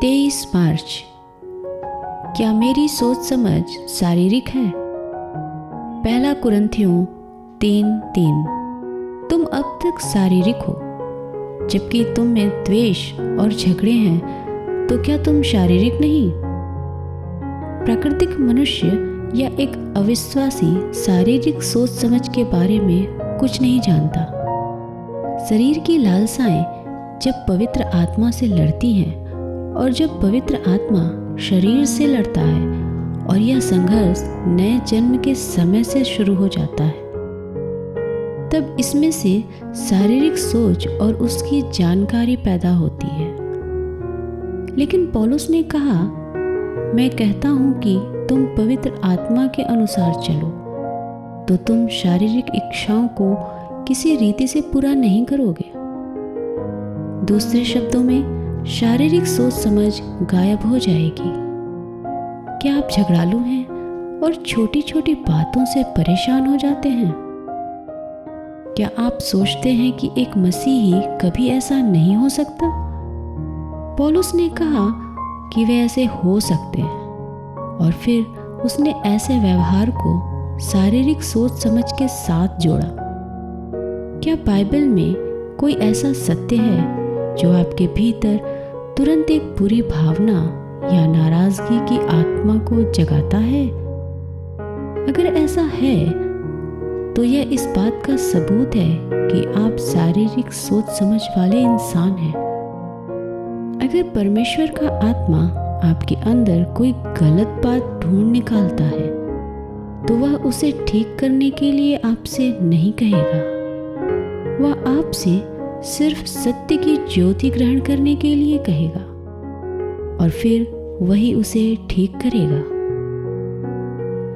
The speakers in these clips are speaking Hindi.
23 मार्च। क्या मेरी सोच समझ शारीरिक है? पहला कुरिन्थियों 3:3। तुम अब तक शारीरिक हो, जबकि तुम में द्वेष और झगड़े हैं, तो क्या तुम शारीरिक नहीं? प्राकृतिक मनुष्य या एक अविश्वासी शारीरिक सोच समझ के बारे में कुछ नहीं जानता। शरीर की लालसाएं जब पवित्र आत्मा से लड़ती हैं और जब पवित्र आत्मा शरीर से लड़ता है और यह संघर्ष नए जन्म के समय से शुरू हो जाता है, तब इसमें से शारीरिक सोच और उसकी जानकारी पैदा होती है। लेकिन पौलुस ने कहा, मैं कहता हूं कि तुम पवित्र आत्मा के अनुसार चलो, तो तुम शारीरिक इच्छाओं को किसी रीति से पूरा नहीं करोगे। दूसरे शब्दों में, शारीरिक सोच समझ गायब हो जाएगी। क्या आप झगड़ालू हैं और छोटी छोटी बातों से परेशान हो जाते हैं? क्या आप सोचते हैं कि एक मसीही कभी ऐसा नहीं हो सकता? पौलुस ने कहा कि वे ऐसे हो सकते हैं, और फिर उसने ऐसे व्यवहार को शारीरिक सोच समझ के साथ जोड़ा। क्या बाइबल में कोई ऐसा सत्य है जो आपके भीतर तुरंत एक बुरी भावना या नाराजगी की आत्मा को जगाता है? अगर ऐसा है, तो यह इस बात का सबूत है कि आप शारीरिक सोच समझ वाले इंसान हैं। अगर परमेश्वर का आत्मा आपके अंदर कोई गलत बात ढूंढ निकालता है, तो वह उसे ठीक करने के लिए आपसे नहीं कहेगा। वह आपसे सिर्फ सत्य की ज्योति ग्रहण करने के लिए कहेगा, और फिर वही उसे ठीक करेगा।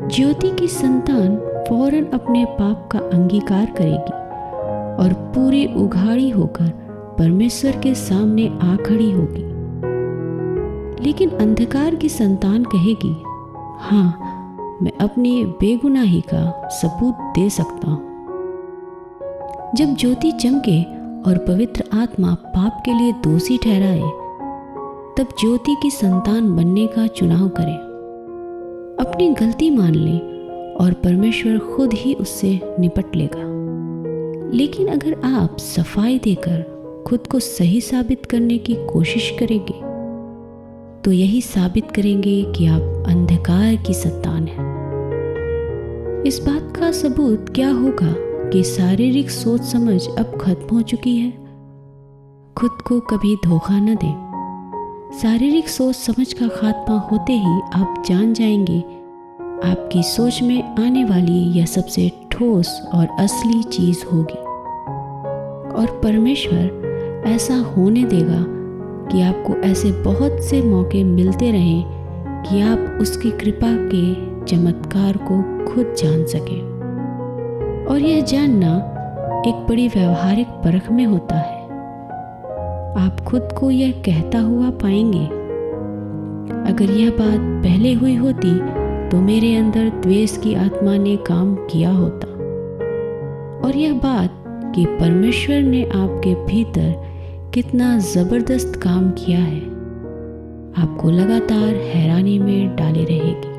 ज्योति की संतान फौरन अपने पाप का अंगीकार करेगी और पूरी उघाड़ी होकर परमेश्वर के सामने आ खड़ी होगी। लेकिन अंधकार की संतान कहेगी, हाँ, मैं अपनी बेगुनाही का सबूत दे सकता हूं। जब ज्योति चमके और पवित्र आत्मा पाप के लिए दोषी ठहराए, तब ज्योति की संतान बनने का चुनाव करें। अपनी गलती मान लें और परमेश्वर खुद ही उससे निपट लेगा। लेकिन अगर आप सफाई देकर खुद को सही साबित करने की कोशिश करेंगे, तो यही साबित करेंगे कि आप अंधकार की संतान हैं। इस बात का सबूत क्या होगा कि शारीरिक सोच समझ अब खत्म हो चुकी है? खुद को कभी धोखा न दें। शारीरिक सोच समझ का खात्मा होते ही आप जान जाएंगे आपकी सोच में आने वाली यह सबसे ठोस और असली चीज होगी, और परमेश्वर ऐसा होने देगा कि आपको ऐसे बहुत से मौके मिलते रहें कि आप उसकी कृपा के चमत्कार को खुद जान सकें। और यह जानना एक बड़ी व्यवहारिक परख में होता है। आप खुद को यह कहता हुआ पाएंगे, अगर यह बात पहले हुई होती तो मेरे अंदर द्वेष की आत्मा ने काम किया होता। और यह बात कि परमेश्वर ने आपके भीतर कितना जबरदस्त काम किया है, आपको लगातार हैरानी में डाले रहेगी।